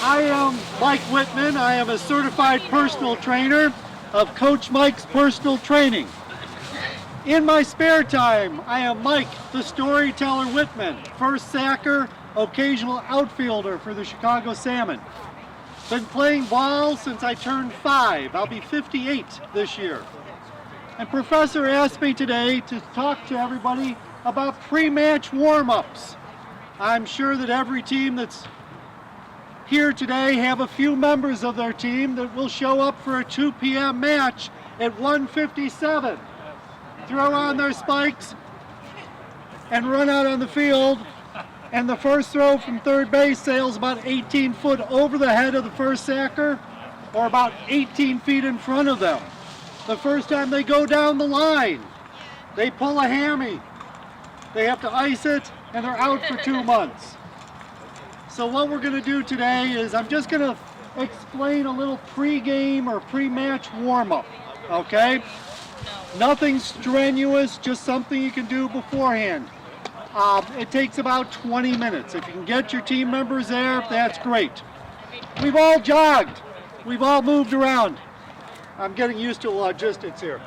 I am Mike Whitman. I am a certified personal trainer of Coach Mike's Personal Training. In my spare time, I am Mike, the storyteller Whitman, first sacker, occasional outfielder for the Chicago Salmon. Been playing ball since I turned 5. I'll be 58 this year. And Professor asked me today to talk to everybody about pre-match warm-ups. I'm sure that every team that's here today have a few members of their team that will show up for a 2 p.m. match at 1:57. Throw on their spikes and run out on the field, and the first throw from third base sails about 18 foot over the head of the first sacker or about 18 feet in front of them. The first time they go down the line, they pull a hammy. They have to ice it, and they're out for 2 months. So what we're going to do today is I'm just going to explain a little pre-game or pre-match warm-up, okay? Nothing strenuous, just something you can do beforehand. It takes about 20 minutes. If you can get your team members there, that's great. We've all jogged. We've all moved around. I'm getting used to logistics here.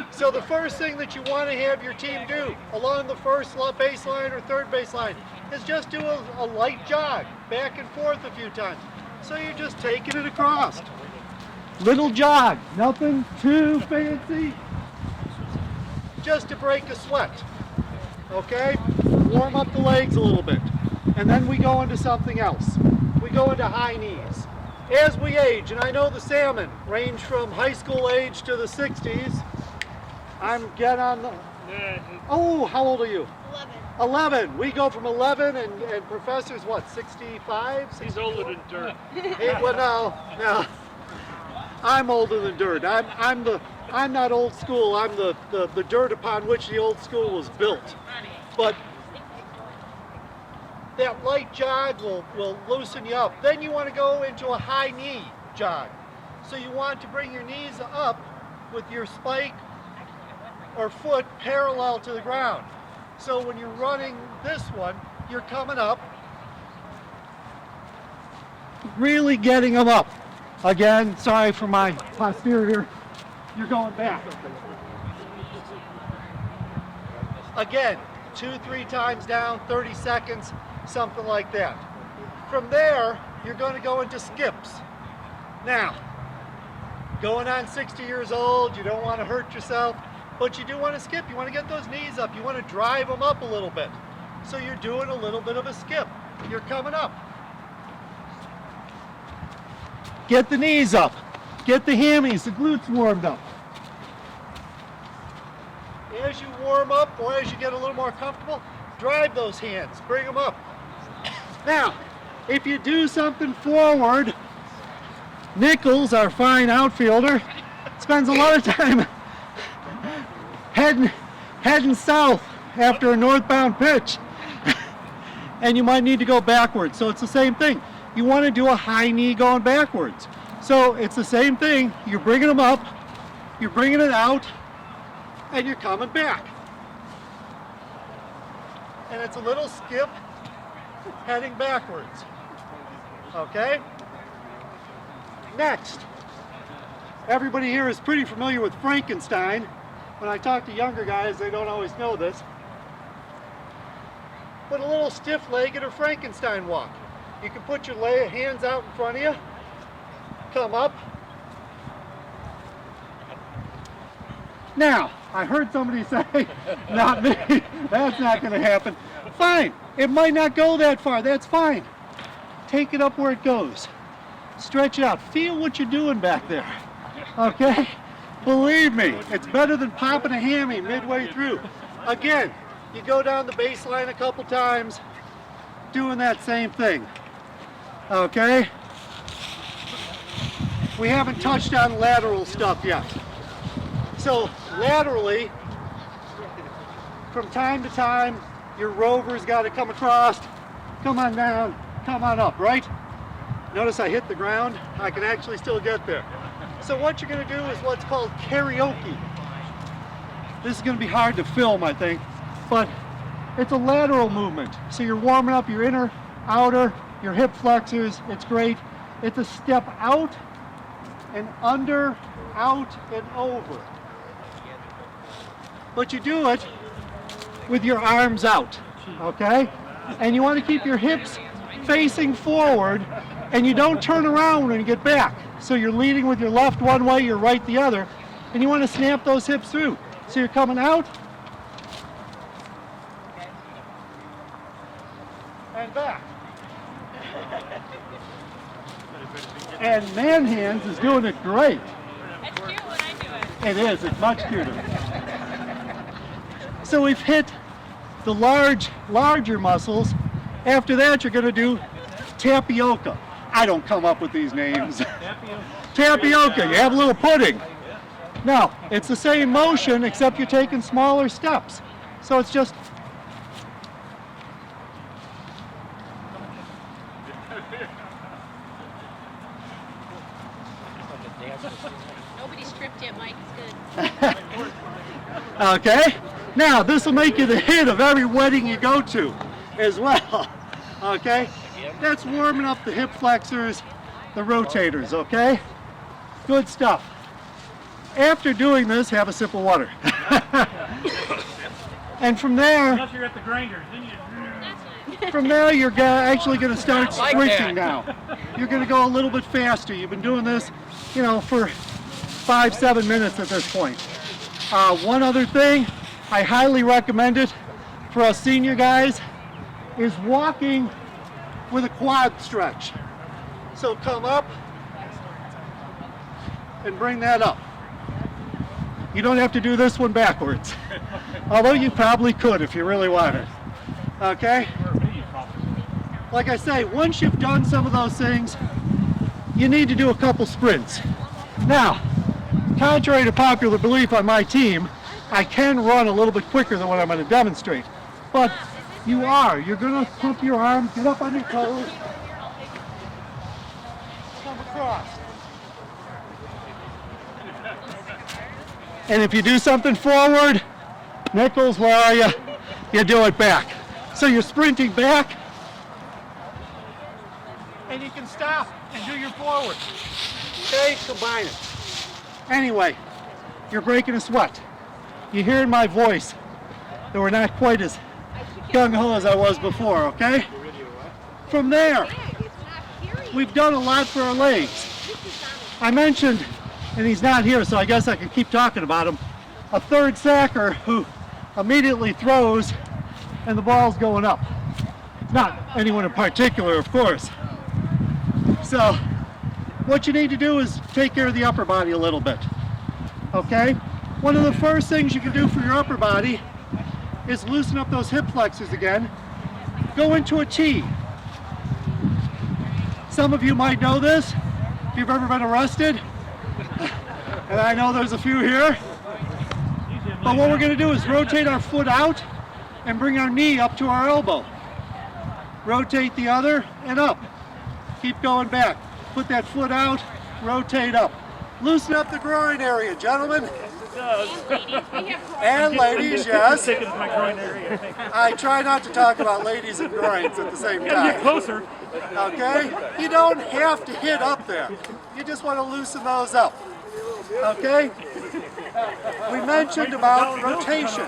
So the first thing that you want to have your team do along the first baseline or third baseline is just do a light jog back and forth a few times. So you're just taking it across. Little jog, nothing too fancy, just to break a sweat, okay? Warm up the legs a little bit. And then we go into something else. We go into high knees. As we age, and I know the salmon range from high school age to the 60s, I'm getting on the... Oh, how old are you? 11. 11. We go from 11 and Professor's what, 65? 64? He's older than dirt. Hey, well, no. I'm older than dirt. I'm not old school. I'm the dirt upon which the old school was built. But that light jog will loosen you up. Then you want to go into a high knee jog. So you want to bring your knees up with your spike or foot parallel to the ground. So when you're running this one, you're coming up, really getting them up. Again, sorry for my posterior, you're going back. Again, 2-3 times down, 30 seconds, something like that. From there, you're going to go into skips. Now, going on 60 years old, you don't want to hurt yourself, but you do want to skip. You want to get those knees up. You want to drive them up a little bit. So you're doing a little bit of a skip. You're coming up. Get the knees up. Get the hammies, the glutes warmed up. As you warm up or as you get a little more comfortable, drive those hands. Bring them up. Now, if you do something forward, Nichols, our fine outfielder, spends a lot of time heading south after a northbound pitch. And you might need to go backwards. So it's the same thing. You want to do a high knee going backwards. So it's the same thing. You're bringing them up, you're bringing it out, and you're coming back. And it's a little skip heading backwards. Okay? Next, everybody here is pretty familiar with Frankenstein. When I talk to younger guys, they don't always know this. But a little stiff-legged or Frankenstein walk. You can put your hands out in front of you, come up. Now, I heard somebody say, not me, that's not going to happen. Fine, it might not go that far, that's fine. Take it up where it goes. Stretch it out, feel what you're doing back there, okay? Believe me, it's better than popping a hammy midway through. Again, you go down the baseline a couple times, doing that same thing. Okay? We haven't touched on lateral stuff yet. So laterally, from time to time, your rover's got to come across, come on down, come on up, right? Notice I hit the ground, I can actually still get there. So what you're going to do is what's called karaoke. This is going to be hard to film, I think, but it's a lateral movement. So you're warming up your inner, outer, your hip flexors. It's great. It's a step out and under, out and over. But you do it with your arms out, okay? And you want to keep your hips facing forward, and you don't turn around when you get back. So you're leading with your left one way, your right the other, and you want to snap those hips through. So you're coming out and back. And man hands is doing it great. It's cute when I do it. It is, it's much cuter. So we've hit the larger muscles. After that, you're going to do tapioca. I don't come up with these names. Tapioca, you have a little pudding. Now, it's the same motion, except you're taking smaller steps. So it's just Nobody's stripped yet, Mike. It's good. okay. Now, this will make you the hit of every wedding you go to as well. Okay? That's warming up the hip flexors, the rotators, okay? Good stuff. After doing this, have a sip of water. And from there, Unless you're at the grinders, then you... from there, you're actually going to start sprinting now. You're going to go a little bit faster. You've been doing this, you know, for 5-7 minutes at this point. One other thing, I highly recommend it for us senior guys, is walking with a quad stretch. So come up and bring that up. You don't have to do this one backwards, although you probably could if you really wanted. Okay? Like I say, once you've done some of those things, you need to do a couple sprints. Now, contrary to popular belief on my team, I can run a little bit quicker than what I'm going to demonstrate. But you're going to pump your arms, get up on your toes, come across. And if you do something forward, Nichols, where are you? You do it back. So you're sprinting back, and you can stop and do your forward. Okay, combine it. Anyway, you're breaking a sweat. You hear in my voice that we're not quite as gung-ho as I was before, okay? From there, we've done a lot for our legs. I mentioned, and he's not here, so I guess I can keep talking about him, a third sacker who immediately throws and the ball's going up. Not anyone in particular, of course. So what you need to do is take care of the upper body a little bit, okay? One of the first things you can do for your upper body is loosen up those hip flexors again. Go into a T. Some of you might know this if you've ever been arrested, and I know there's a few here. But what we're going to do is rotate our foot out and bring our knee up to our elbow. Rotate the other and up. Keep going back. Put that foot out, rotate up. Loosen up the groin area, gentlemen. And ladies, yes. I try not to talk about ladies and groins at the same time. Get closer. Okay? You don't have to hit up there. You just want to loosen those up. Okay? We mentioned about rotation.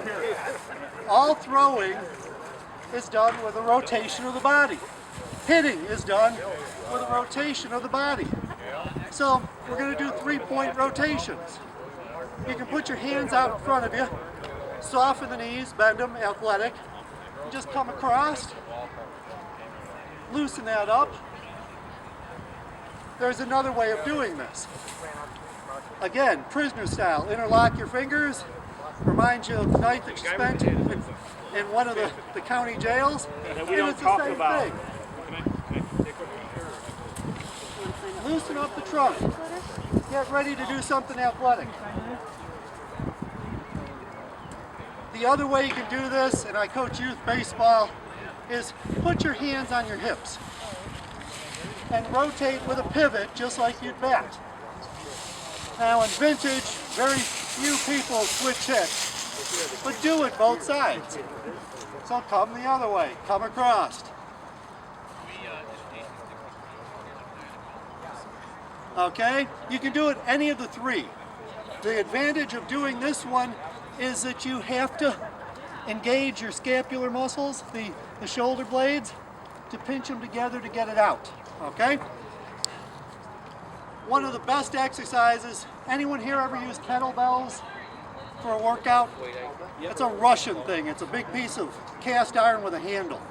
All throwing is done with a rotation of the body. Hitting is done with a rotation of the body. So we're going to do 3-point rotations. You can put your hands out in front of you, soften the knees, bend them, athletic, and just come across, loosen that up. There's another way of doing this. Again, prisoner style, interlock your fingers, reminds you of the night that you spent in one of the county jails, and it's the same thing. Loosen up the trunk. Get ready to do something athletic. The other way you can do this, and I coach youth baseball, is put your hands on your hips and rotate with a pivot just like you'd bat. Now in vintage, very few people switch hits, but do it both sides. So come the other way, come across. Okay? You can do it any of the three. The advantage of doing this one is that you have to engage your scapular muscles, the shoulder blades, to pinch them together to get it out. Okay? One of the best exercises, anyone here ever use kettlebells for a workout? It's a Russian thing. It's a big piece of cast iron with a handle.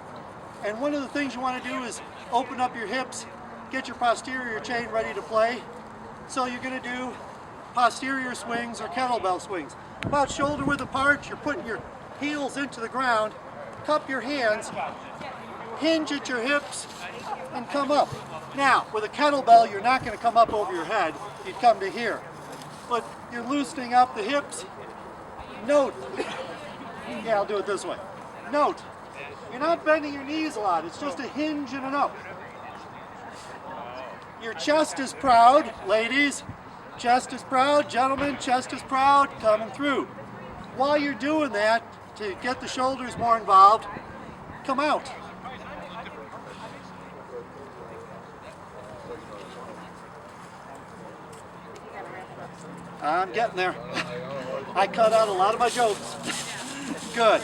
And one of the things you want to do is open up your hips, get your posterior chain ready to play. So you're going to do posterior swings or kettlebell swings. About shoulder width apart, you're putting your heels into the ground, cup your hands, hinge at your hips, and come up. Now, with a kettlebell, you're not going to come up over your head. You'd come to here. But you're loosening up the hips. Note, yeah, I'll do it this way. Note, you're not bending your knees a lot. It's just a hinge and an up. Your chest is proud, ladies. Chest is proud, gentlemen, chest is proud, coming through. While you're doing that, to get the shoulders more involved, come out. I'm getting there. I cut out a lot of my jokes. Good.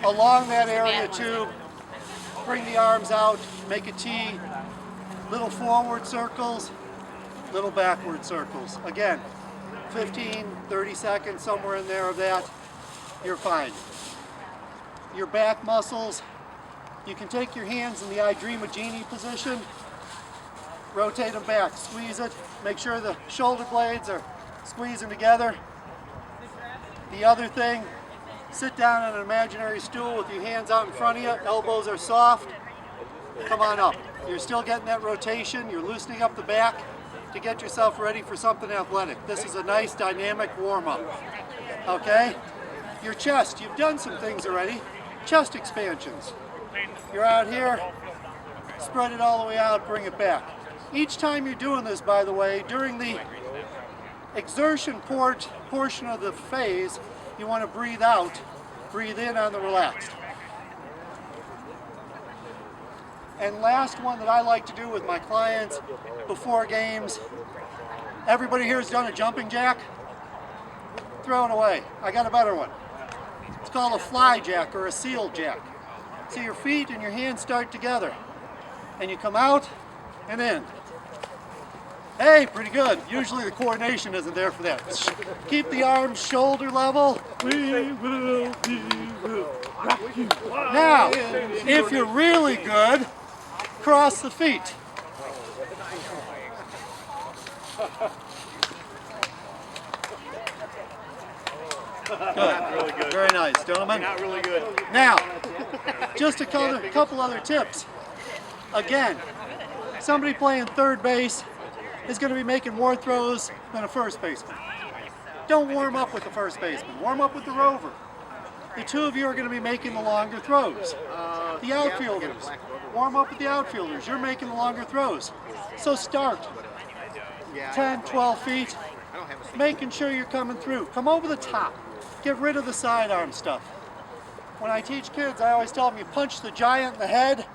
Along that area too, bring the arms out, make a T, little forward circles, little backward circles. Again, 15, 30 seconds, somewhere in there of that, you're fine. Your back muscles, you can take your hands in the I Dream a Genie position, rotate them back, squeeze it, make sure the shoulder blades are squeezing together. The other thing, sit down on an imaginary stool with your hands out in front of you, elbows are soft, come on up. You're still getting that rotation, you're loosening up the back to get yourself ready for something athletic. This is a nice dynamic warm-up, okay? Your chest, you've done some things already. Chest expansions. You're out here, spread it all the way out, bring it back. Each time you're doing this, by the way, during the exertion portion of the phase, you want to breathe out, breathe in on the relaxed. And last one that I like to do with my clients before games, everybody here has done a jumping jack? Throw it away. I got a better one. It's called a fly jack or a seal jack. So your feet and your hands start together and you come out and in. Hey, pretty good. Usually the coordination isn't there for that. Keep the arms shoulder level. We will rock you. Now, if you're really good, cross the feet. Good. Really good. Very nice, gentlemen. Not really good. Now, just a couple other tips. Again, somebody playing third base is going to be making more throws than a first baseman. Don't warm up with the first baseman. Warm up with the rover. The two of you are going to be making the longer throws. The outfielders, warm up with the outfielders. You're making the longer throws. So start 10, 12 feet, making sure you're coming through. Come over the top. Get rid of the sidearm stuff. When I teach kids, I always tell them you punch the giant in the head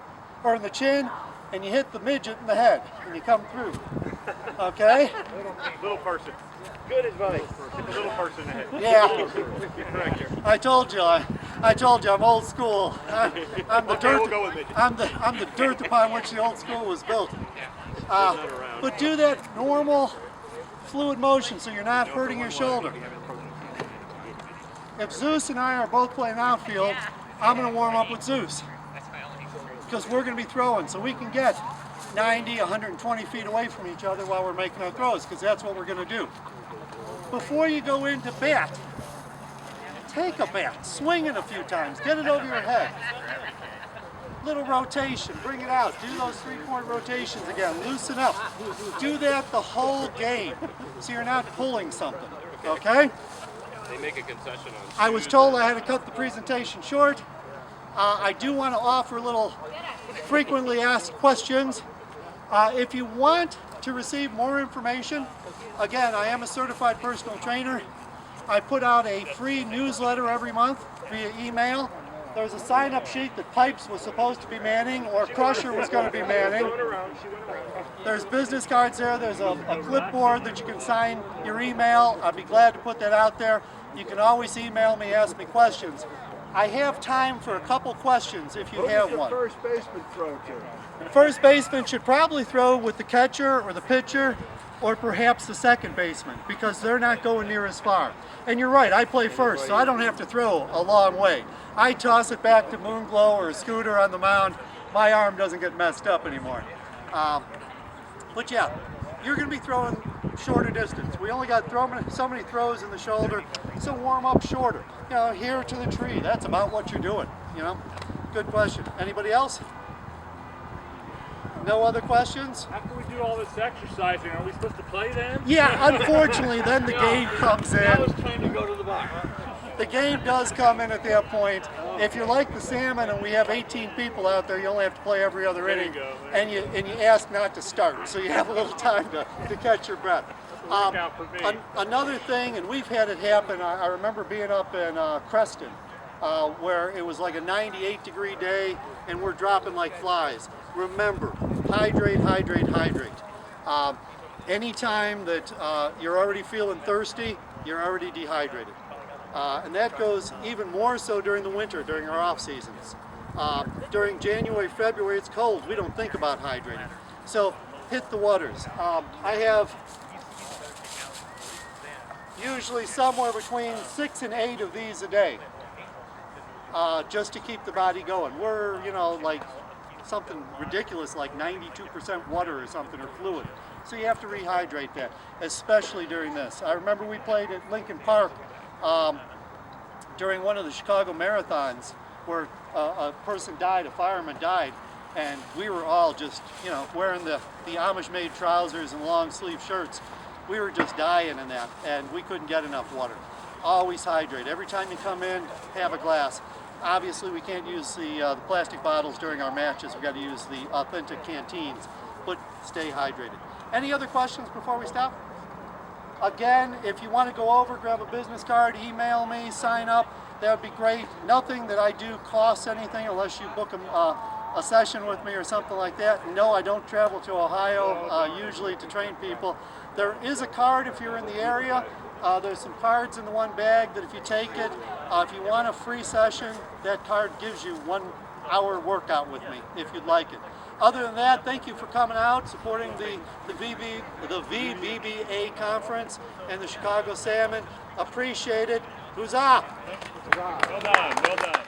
or in the chin, and you hit the midget in the head, and you come through. Okay? Little person. Good advice. Hit the little person in the head. Yeah. You're correct here. I told you I'm old school. I'm the Okay, dirt. we'll go with midget. I'm the dirt upon which the old school was built. But do that normal fluid motion so you're not hurting your shoulder. If Zeus and I are both playing outfield, I'm going to warm up with Zeus because we're going to be throwing, so we can get 90, 120 feet away from each other while we're making our throws, because that's what we're going to do. Before you go into bat, take a bat, swing it a few times, get it over your head. Little rotation, bring it out, do those three-point rotations again, loosen up. Do that the whole game, so you're not pulling something, okay? They make a concession on I was told I had to cut the presentation short. I do want to offer little frequently asked questions. If you want to receive more information, again, I am a certified personal trainer. I put out a free newsletter every month via email. There's a sign-up sheet that Pipes was supposed to be manning or Crusher was going to be manning. There's business cards there. There's a clipboard that you can sign your email. I'd be glad to put that out there. You can always email me, ask me questions. I have time for a couple questions if you have one. First baseman throw to? The first baseman should probably throw with the catcher or the pitcher or perhaps the second baseman because they're not going near as far. And you're right, I play first, so I don't have to throw a long way. I toss it back to Moonglow or Scooter on the mound. My arm doesn't get messed up anymore. But yeah, you're going to be throwing shorter distance. We only got so many throws in the shoulder, so warm up shorter. You know, here to the tree, that's about what you're doing, you know. Good question. Anybody else? No other questions? After we do all this exercising, are we supposed to play then? Yeah, unfortunately, then the game comes I was in. trying to go to the box. The game does come in at that point. If you're like the Salmon and we have 18 people out there, you only have to play every other There you inning, go. and you ask not to start, so you have a little time to catch your breath. Workout for me. Another thing, and we've had it happen. I remember being up in Creston, where it was like a 98-degree day, and we're dropping like flies. Remember, hydrate, hydrate, hydrate. Anytime that you're already feeling thirsty, you're already dehydrated. And that goes even more so during the winter, during our off seasons. During January, February, it's cold. We don't think about hydrating. So hit the waters. I have usually somewhere between 6 and 8 of these a day, just to keep the body going. We're, you know, like something ridiculous like 92% water or something, or fluid. So you have to rehydrate that, especially during this. I remember we played at Lincoln Park during one of the Chicago marathons where a person died, a fireman died, and we were all just, you know, wearing the Amish-made trousers and long sleeve shirts. We were just dying in that, and we couldn't get enough water. Always hydrate. Every time you come in, have a glass. Obviously, we can't use the plastic bottles during our matches. We've got to use the authentic canteens, but stay hydrated. Any other questions before we stop? Again, if you want to go over, grab a business card, email me, sign up. That would be great. Nothing that I do costs anything unless you book a session with me or something like that. No, I don't travel to Ohio usually to train people. There is a card if you're in the area. There's some cards in the one bag that if you take it, if you want a free session, that card gives you 1 hour workout with me if you'd like it. Other than that, thank you for coming out, supporting the VBBA conference and the Chicago Salmon. Appreciate it. Huzzah! Well done, well done.